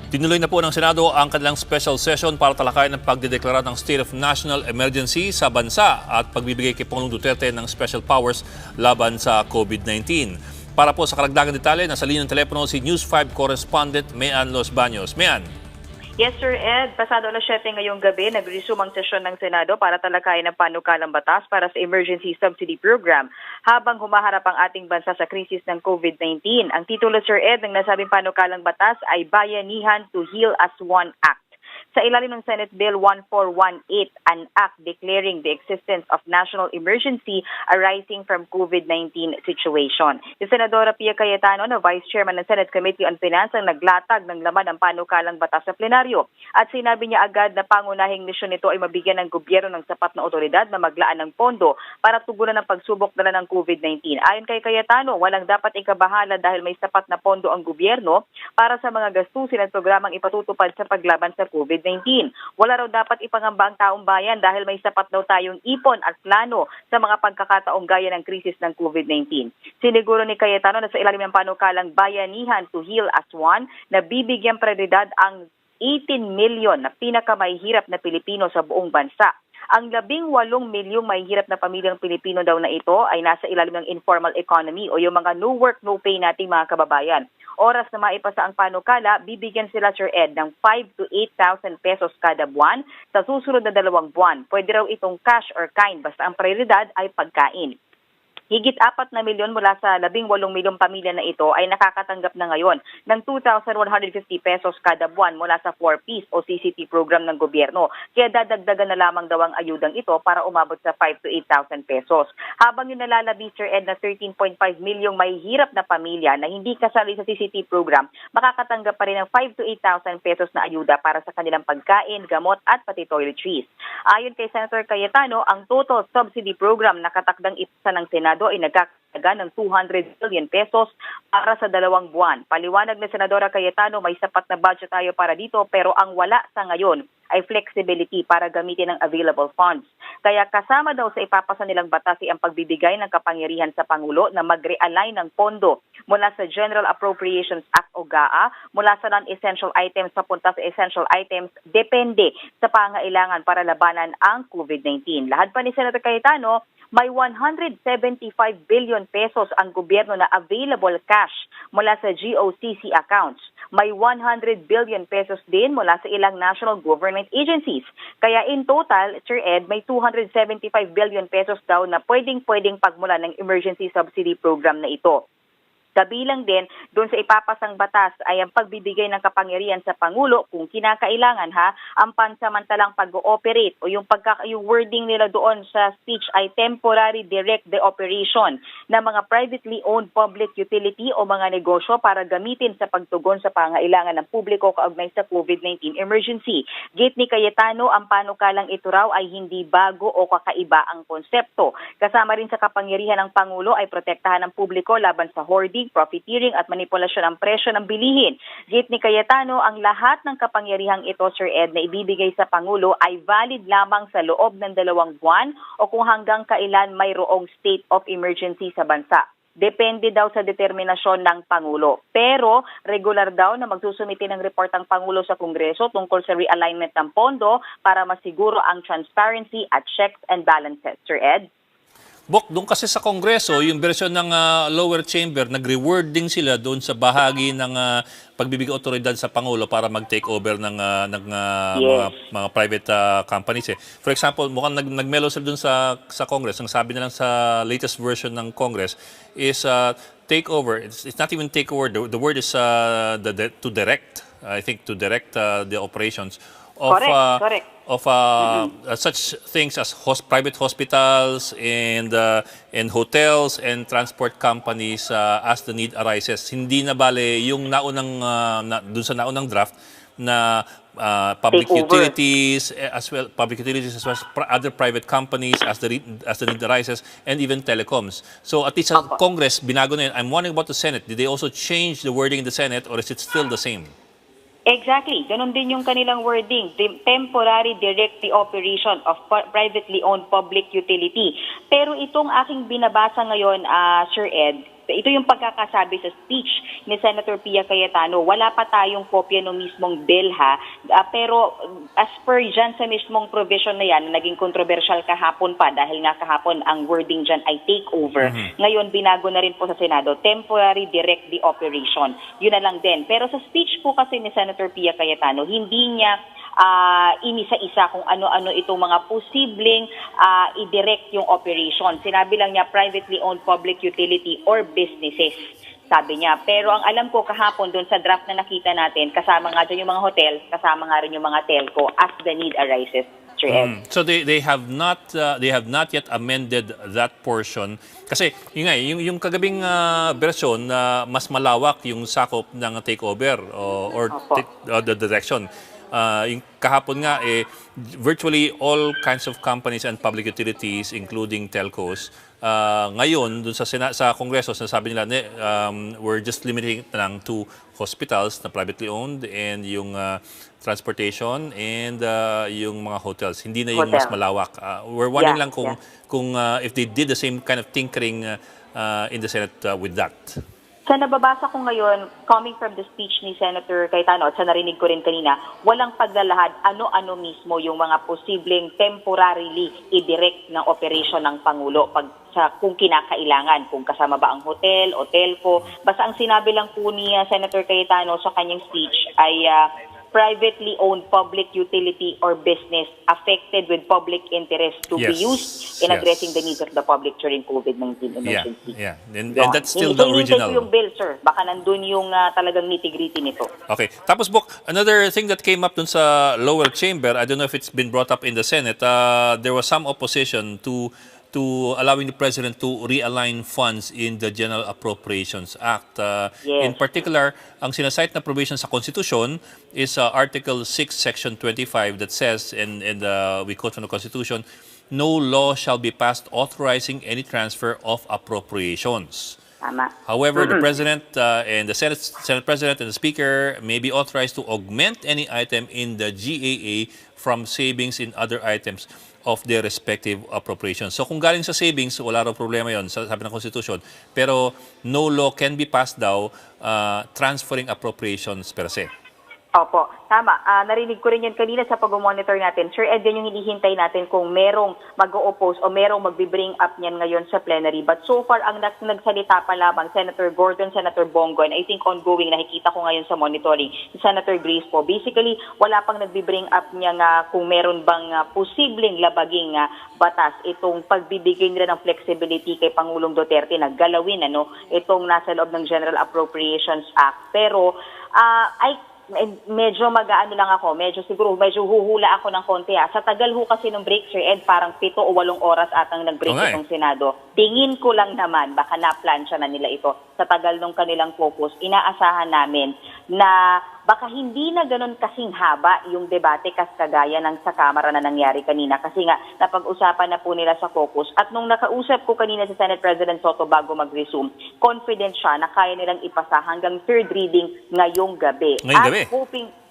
Tinuloy na po ng Senado ang kanilang special session para talakayin ang pagdedeklara ng State of National Emergency sa bansa at pagbibigay kay Pangulong Duterte ng special powers laban sa COVID-19. Para po sa karagdagang detalye, nasa linya ng telepono si News 5 correspondent Mean Los Baños. Mean. Yes, Sir Ed. Pasado alas 7 ngayong gabi, nag-resume ang sesyon ng Senado para talakayin ang panukalang batas para sa Emergency Subsidy Program habang humaharap ang ating bansa sa krisis ng COVID-19. Ang titulo, Sir Ed, ng nasabing panukalang batas ay Bayanihan to Heal as One Act. Sa ilalim ng Senate Bill 1418, an act declaring the existence of national emergency arising from COVID-19 situation. Si Senadora Pia Cayetano na Vice Chairman ng Senate Committee on Finance ang naglatag ng laman ng panukalang batas sa plenaryo. At sinabi niya agad na pangunahing misyon nito ay mabigyan ng gobyerno ng sapat na otoridad na maglaan ng pondo para tugunan ang pagsubok dala ng COVID-19. Ayon kay Cayetano, walang dapat ikabahala dahil may sapat na pondo ang gobyerno para sa mga gastusin at programang ipatutupad sa paglaban sa COVID-19. Wala raw dapat ipangamba ang taong bayan dahil may sapat daw tayong ipon at plano sa mga pagkakataong gaya ng krisis ng COVID-19. Siniguro ni Cayetano na sa ilalim ng panukalang Bayanihan to Heal as One na bibigyan prioridad ang 18 million na pinakamahihirap na Pilipino sa buong bansa. Ang 18 milyong mahihirap na pamilyang Pilipino daw na ito ay nasa ilalim ng informal economy o yung mga no work, no pay nating mga kababayan. Oras na maipasa ang panukala, bibigyan sila, Sir Ed, ng 5,000 to 8,000 pesos kada buwan sa susunod na 2 buwan. Pwede raw itong cash or kind basta ang prioridad ay pagkain. Higit 4 na milyon mula sa 18 milyong pamilya na ito ay nakakatanggap na ngayon ng 2,150 pesos kada buwan mula sa 4Ps o CCT program ng gobyerno. Kaya dadagdagan na lamang daw ang ayudang ito para umabot sa 5,000 to 8,000 pesos. Habang yung nalalabi, Sir Ed, na 13.5 milyong mahihirap na pamilya na hindi kasali sa CCT program, makakatanggap pa rin ng 5,000 to 8,000 pesos na ayuda para sa kanilang pagkain, gamot at pati toiletries. Ayon kay Senator Cayetano, ang total subsidy program na katakdang ipasa ng Senado ay nagkakataga ng 200 billion pesos para sa 2 buwan. Paliwanag ni Senadora Cayetano, may sapat na budget tayo para dito pero ang wala sa ngayon ay flexibility para gamitin ang available funds. Kaya kasama daw sa ipapasa nilang batas ang pagbibigay ng kapangyarihan sa Pangulo na mag-realign ng pondo mula sa General Appropriations Act o GAA, mula sa non-essential items papunta sa essential items, depende sa pangailangan para labanan ang COVID-19. Lahad pa ni Senator Cayetano, may 175 billion pesos ang gobyerno na available cash mula sa GOCC accounts. May 100 billion pesos din mula sa ilang national government agencies. Kaya in total, Sir Ed, may 275 billion pesos daw na pwedeng pagmula ng emergency subsidy program na ito. Kabilang din doon sa ipapasang batas ay ang pagbibigay ng kapangyarihan sa Pangulo kung kinakailangan ang pansamantalang pag-ooperate o yung wording nila doon sa speech ay temporary direct the operation ng mga privately owned public utility o mga negosyo para gamitin sa pagtugon sa pangailangan ng publiko kaugnay sa COVID-19 emergency. Gate ni Cayetano, ang panukalang ito raw ay hindi bago o kakaiba ang konsepto. Kasama rin sa kapangyarihan ng Pangulo ay protektahan ng publiko laban sa hoarding, profiteering at manipulasyon ng presyo ng bilihin. Git ni Cayetano, ang lahat ng kapangyarihang ito, Sir Ed, na ibibigay sa Pangulo ay valid lamang sa loob ng 2 buwan o kung hanggang kailan mayroong state of emergency sa bansa. Depende daw sa determinasyon ng Pangulo. Pero regular daw na magsusumite ng report ang Pangulo sa Kongreso tungkol sa realignment ng pondo para masiguro ang transparency at checks and balances. Sir Ed? Bok, doon kasi sa Kongreso, yung version ng lower chamber, nag-rewarding sila doon sa bahagi ng pagbibigay otoridad sa Pangulo para mag-take over ng mga private companies. For example, mukhang nag-melo sila doon sa Congress. Ang sabi nilang sa latest version ng Congress is take over. It's not even take over. The word is to direct. I think to direct the operations of Correct. Such things as private hospitals and hotels and transport companies as the need arises. Hindi na bale yung dun sa naunang draft na public utilities as well as other private companies as the need arises, and even telecoms. So at least sa Congress binago na yun. I'm wondering about the Senate. Did they also change the wording in the Senate or is it still the same? Exactly. Ganon din yung kanilang wording. Temporary direct the operation of privately owned public utility. Pero itong aking binabasa ngayon, Sir Ed, Ito yung pagkakasabi sa speech ni Senator Pia Cayetano. Wala pa tayong kopya ng mismong bill ha, pero as per dyan sa mismong provision na yan, naging controversial kahapon pa dahil nga kahapon ang wording dyan ay takeover. Ngayon, binago na rin po sa Senado, temporary direct the operation. Yun na lang din. Pero sa speech po kasi ni Senator Pia Cayetano, hindi niya inisa-isa kung ano-ano itong mga posibleng i-direct yung operation. Sinabi lang niya privately owned public utility or businesses, sabi niya. Pero ang alam ko kahapon doon sa draft na nakita natin, kasama nga dyan yung mga hotel, kasama nga rin yung mga telco as the need arises. So they have not yet amended that portion kasi yung kagabing version na mas malawak yung sakop ng takeover or the direction. Yung kahapon nga virtually all kinds of companies and public utilities including telcos ngayon dun sa Kongreso sabi nila we're just limiting lang to hospitals na privately owned and yung transportation and yung mga hotels, hindi na yung mas malawak. We're wondering lang kung if they did the same kind of tinkering in the Senate with that. Sa nababasa ko ngayon, coming from the speech ni Senator Cayetano at sa narinig ko rin kanina, walang paglalahad ano-ano mismo yung mga posibleng temporarily i-direct ng operation ng Pangulo kung kinakailangan, kung kasama ba ang hotel o telco. Basta ang sinabi lang po ni Senator Cayetano sa kanyang speech ay privately owned public utility or business affected with public interest to be used in addressing the needs of the public during COVID-19 emergency. And that's still the original. Hinihintay ko yung bill, sir. Baka nandun yung talagang nitty-gritty nito. Okay. Tapos, Bok, another thing that came up dun sa lower chamber, I don't know if it's been brought up in the Senate, there was some opposition to allowing the President to realign funds in the General Appropriations Act. In particular, ang sinasite na provision sa Constitution is Article 6, Section 25 that says, and we quote from the Constitution, no law shall be passed authorizing any transfer of appropriations. Tama. However, the President and the Senate President and the Speaker may be authorized to augment any item in the GAA from savings in other items of their respective appropriations. So kung galing sa savings, wala raw problema yon sabi ng Constitution. Pero no law can be passed daw transferring appropriations per se. Opo, tama. Narinig ko rin yan kanina sa pag-monitor natin. Sir Ed, yan yung hinihintay natin kung merong mag-o-oppose o merong magbi-bring up niyan ngayon sa plenary. But so far, ang nagsalita pa lamang, Senator Gordon, Senator Bongo, and I think ongoing, nakikita ko ngayon sa monitoring, si Senator Grace po. Basically, wala pang nagbi-bring up niya kung meron bang posibleng labaging batas itong pagbibigay nila ng flexibility kay Pangulong Duterte na galawin itong nasa loob ng General Appropriations Act. Pero, medyo mag-aano lang ako, medyo huhula ako ng konti. Sa tagal ho kasi ng break, Sir Ed, parang 7 o 8 oras atang nag-break itong Senado. Tingin ko lang naman, baka na-plansya na nila ito. Sa tagal ng kanilang focus, inaasahan namin na baka hindi na ganun kasing haba yung debate kagaya ng sa Kamara na nangyari kanina. Kasi nga, napag-usapan na po nila sa focus. At nung nakausap ko kanina si Senate President Soto bago mag-resume, confident siya na kaya nilang ipasa hanggang third reading ngayong gabi.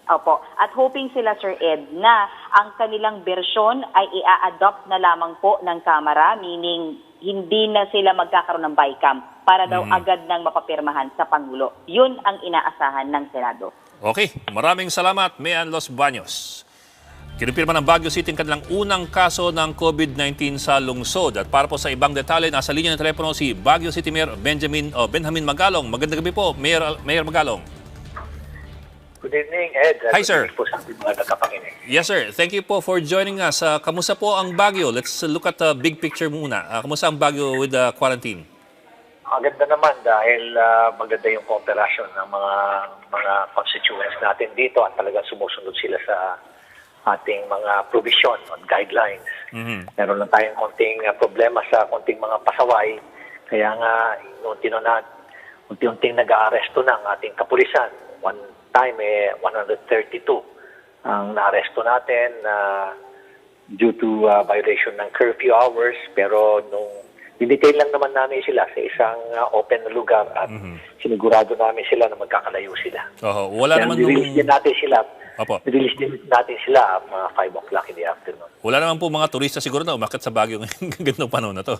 At hoping sila, Sir Ed, na ang kanilang bersyon ay i-adopt na lamang po ng Kamara, meaning hindi na sila magkakaroon ng bycam para daw agad nang mapapirmahan sa Pangulo. Yun ang inaasahan ng Senado. Okay, maraming salamat, Mayan Los Baños. Kinumpirma ng Baguio City ang kanilang unang kaso ng COVID-19 sa lungsod. At para po sa ibang detalye, nasa linya ng telepono si Baguio City Mayor Benjamin Magalong. Magandang gabi po, Mayor Magalong. Good evening, Ed. Hi, sir. Good evening po sa ating mga nagkapakinig. Yes, sir. Thank you po for joining us. Kamusta po ang Baguio? Let's look at the big picture muna. Kamusta ang Baguio with the quarantine? Ang ganda naman dahil maganda yung cooperation ng mga constituents natin dito at talagang sumusunod sila sa ating mga provision at guidelines. Meron lang tayong konting problema sa konting mga pasaway. Kaya nga, unti-unting nag-aaresto ng ating kapulisan. One time, 132 ang naaresto natin due to violation ng curfew hours. Pero nung dinetail lang naman namin sila sa isang open na lugar at sinigurado namin sila na magkakalayo sila. Wala naman nirelease din natin sila mga 5 o'clock in the afternoon. Wala naman po mga turista siguro na umakyat sa Baguio ngayong ganitong panahon na to.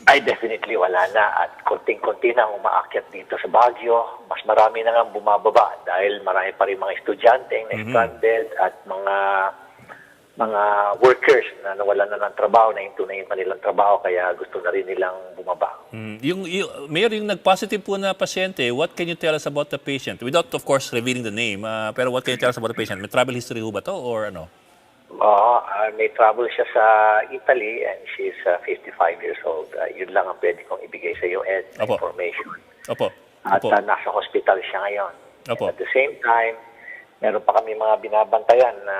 Ay, definitely wala na. At konting-konti na umaakyat dito sa Baguio. Mas marami na nga bumababa dahil marami pa rin mga estudyante na stranded at mga workers na nawalan na ng trabaho, na hinto na yung kanilang trabaho, kaya gusto na rin nilang bumaba. Mayor, yung nag-positive po na pasyente, what can you tell us about the patient? Without, of course, revealing the name, pero what can you tell us about the patient? May travel history ho ba to or ano? May travel siya sa Italy and she's 55 years old. Yun lang ang pwede kong ibigay sa iyo, Ed, na Opo. information. Opo. At Opo. nasa hospital siya ngayon. Opo. And at the same time, meron pa kami mga binabantayan na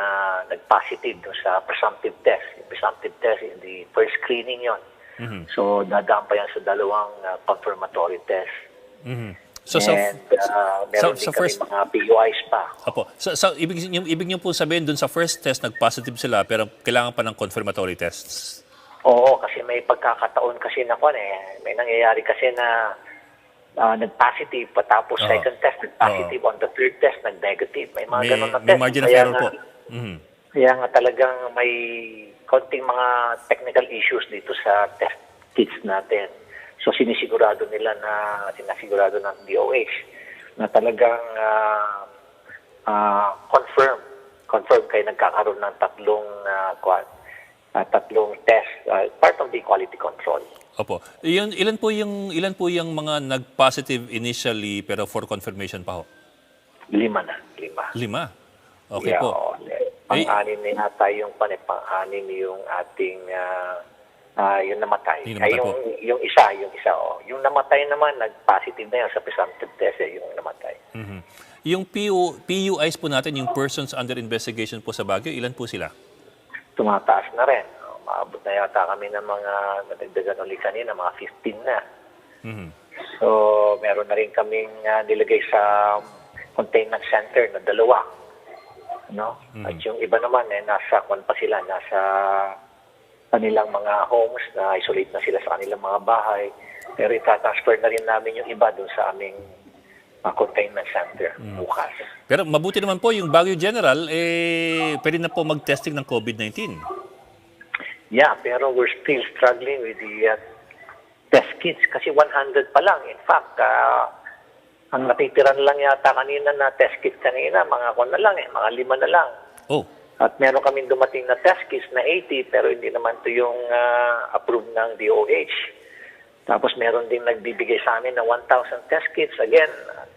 nag-positive dun sa presumptive test. Yung presumptive test, the first screening yon. So, dadaan pa yan sa dalawang confirmatory test. So, And meron din kami mga PUIs pa. Opo. So ibig niyo po sabihin dun sa first test nag-positive sila pero kailangan pa ng confirmatory tests? Oo, kasi may pagkakataon kasi na may nangyayari kasi na nag-positive patapos second test nag-positive, on the third test nag-negative. May mga ganun na test. May margin of error po. Kaya nga talagang may konting mga technical issues dito sa test kits natin. So sinasigurado ng DOH na talagang confirm kayo nagkakaroon ng tatlong test, part of the quality control. Opo. Ilan po yung mga nag-positive initially pero for confirmation pa ho? 5 na. 5. Okay po. Pang-anim na yata yung pang-anim yung ating yung namatay. Yung isa. Yung namatay naman, nag-positive na yan sa presumptive test, yung namatay. Yung PUIs po natin, yung persons under investigation po sa Baguio, ilan po sila? Tumataas na rin. Maabot na yata kami ng mga nadagdagan ulit kanina, mga 15 na. So, meron na rin kaming nilagay sa containment center na 2. At yung iba naman, nasa kanilang mga homes, na isolate na sila sa kanilang mga bahay. Pero itatransfer na rin namin yung iba dun sa aming containment center bukas. Pero mabuti naman po yung Baguio General, pwede na po mag-testing ng COVID-19. Yeah, pero we're still struggling with the test kits kasi 100 pa lang. In fact, ang natitiran lang yata kanina na test kits kanina, mga 5 na lang. Oh. At meron kaming dumating na test kits na 80 pero hindi naman to yung approved ng DOH. Tapos meron din nagbibigay sa amin na 1,000 test kits. Again,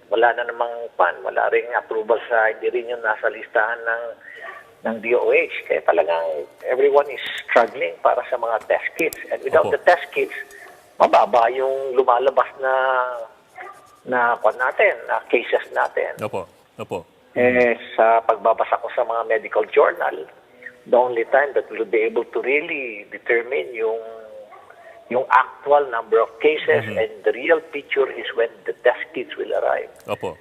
wala na namang wala ring approval hindi rin yung nasa listahan ng DOH. Kaya talagang everyone is struggling para sa mga test kits. And without the test kits, mababa yung lumalabas na cases natin. Opo. Sa pagbabasa ko sa mga medical journal, the only time that we'll be able to really determine yung actual number of cases and the real picture is when the test kits will arrive. Opo.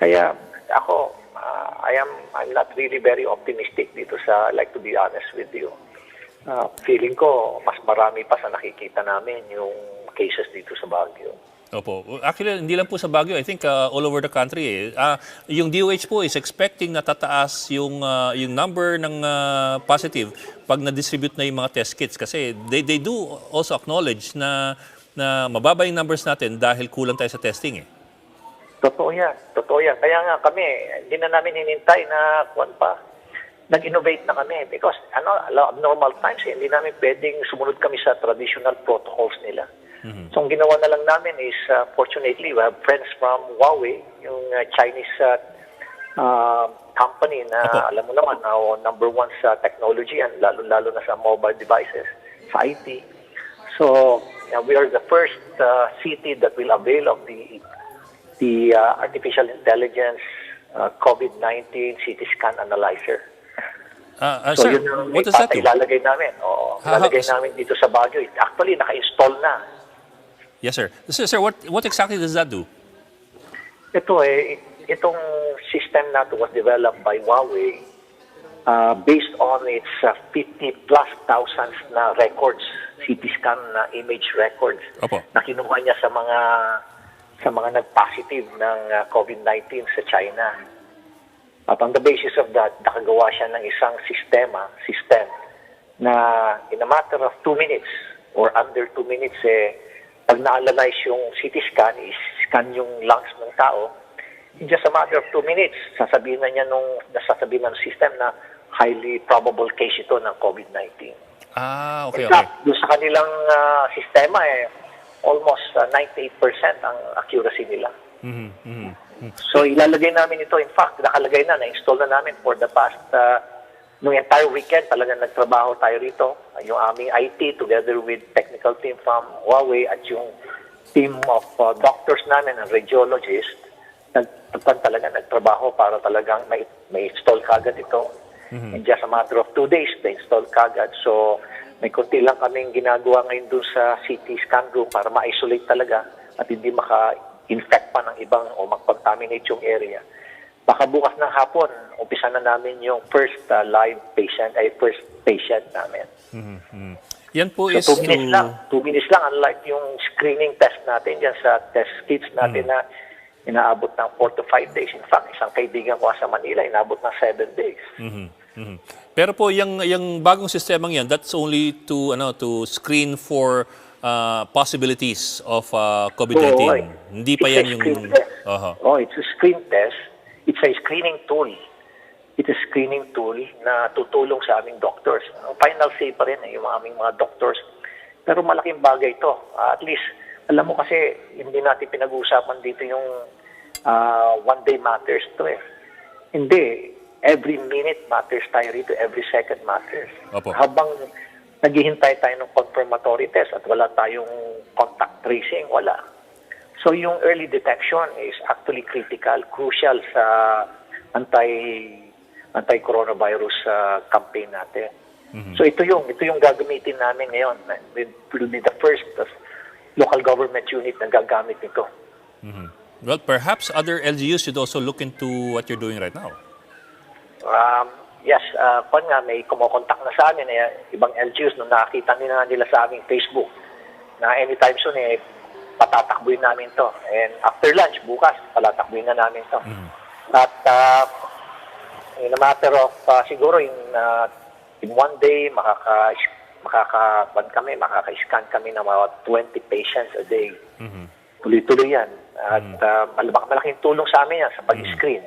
Kaya ako, I'm not really very optimistic dito like to be honest with you. Feeling ko, mas marami pa sa nakikita namin yung cases dito sa Baguio. Opo. Actually, hindi lang po sa Baguio. I think all over the country. Yung DOH po is expecting na tataas yung number ng positive pag na-distribute na yung mga test kits. Kasi they do also acknowledge na mababa yung numbers natin dahil kulang tayo sa testing. Totoo yan. Kaya nga kami, hindi na namin hinintay na nag-innovate na kami because abnormal times, hindi namin pwedeng sumunod kami sa traditional protocols nila. So, ang ginawa na lang namin is, fortunately, we have friends from Huawei, yung Chinese company na, alam mo naman, number 1 sa technology and lalo na sa mobile devices, sa IT. So, we are the first city that will avail of the artificial intelligence COVID-19 CT scan analyzer. So, sir, yun what does that do? Ilalagay namin. Ilalagay namin dito sa Baguio. Actually, naka-install na. Yes, sir. Sir, what exactly does that do? Itong system na to was developed by Huawei based on its 50+ thousands na records, CT scan na image records na kinuha niya sa mga nag-positive ng COVID-19 sa China. At on the basis of that, nakagawa siya ng isang system na in a matter of 2 minutes, or under 2 minutes, pag na-analyze yung CT scan, is-scan yung lungs ng tao, in just a matter of 2 minutes, sasabihin na niya nasasabihin ng system na highly probable case ito ng COVID-19. Okay, In okay. fact, doon sa kanilang sistema, almost 98% ang accuracy nila. So ilalagay namin ito, in fact, nakalagay na-install na namin for the past, nung entire weekend, talagang nagtrabaho tayo rito. Yung aming IT together with technical team from Huawei at yung team of doctors namin and radiologists, nagtrabaho para talagang may install kagad ito. In just a matter of 2 days, na-install kagad. So may konti lang kaming ginagawa ngayon doon sa CT scan room para ma-isolate talaga at hindi maka-infect pa ng ibang o mag-contaminate yung area. Baka bukas ng hapon, umpisa na namin yung first live patient, first patient namin. Yan po is So 2 minutes lang. 2 minutes lang, unlike yung screening test natin dyan sa test kits natin na inaabot ng 4 to 5 days. In fact, isang kaibigan ko sa Manila, inaabot ng 7 days. Pero po yung bagong sistemang yan, that's only to screen for possibilities of COVID-19. Hindi pa yan yung It's a screen test. It's a screening tool. It's a screening tool na tutulong sa aming doctors. Final say pa rin yung aming mga doctors. Pero malaking bagay ito. At least, alam mo kasi, hindi natin pinag-uusapan dito yung one day matters to Hindi. Every minute matters tayo rito. Every second matters. Opo. Habang naghihintay tayo ng confirmatory test at wala tayong contact tracing, wala. So yung early detection is actually critical, crucial sa anti-coronavirus campaign natin. So ito yung gagamitin namin ngayon. It will be the first local government unit na gagamit nito. Well, perhaps other LGUs should also look into what you're doing right now. Yes, may kumokontak na sa amin, ibang LGUs nung nakita nila sa aming Facebook na anytime soon patatakbuhin namin to. And after lunch, bukas, patatakbuhin na namin to. At in a matter of siguro in one day, makaka-scan kami ng mga 20 patients a day. Tuloy-tuloy yan. At malaking tulong sa amin yan sa pag-screen.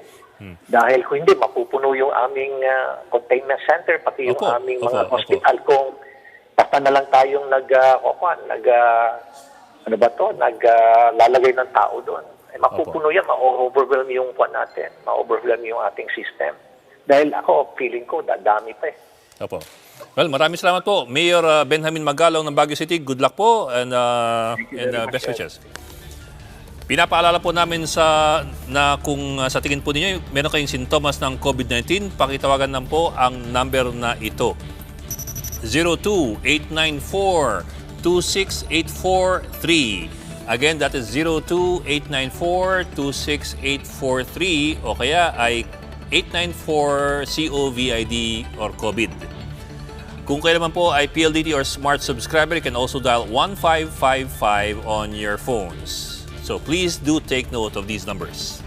Dahil kung hindi, mapupuno yung aming containment center, pati yung aming mga hospital kung basta na lang tayong naglalagay ng tao doon. Mapupuno yan, ma-overwhelm yung natin, ma-overwhelm yung ating system. Dahil feeling ko, dadami pa Opo. Well, maraming salamat po. Mayor Benjamin Magalong ng Baguio City, good luck po and best wishes. Pinapaalala po namin na kung sa tingin po ninyo, meron kayong sintomas ng COVID-19, pakitawagan lang po ang number na ito. 02-894-26843. Again, that is 02-894-26843 o kaya ay 894-COVID or COVID. Kung kayo naman po ay PLDT or Smart subscriber, you can also dial 1555 on your phones. So please do take note of these numbers.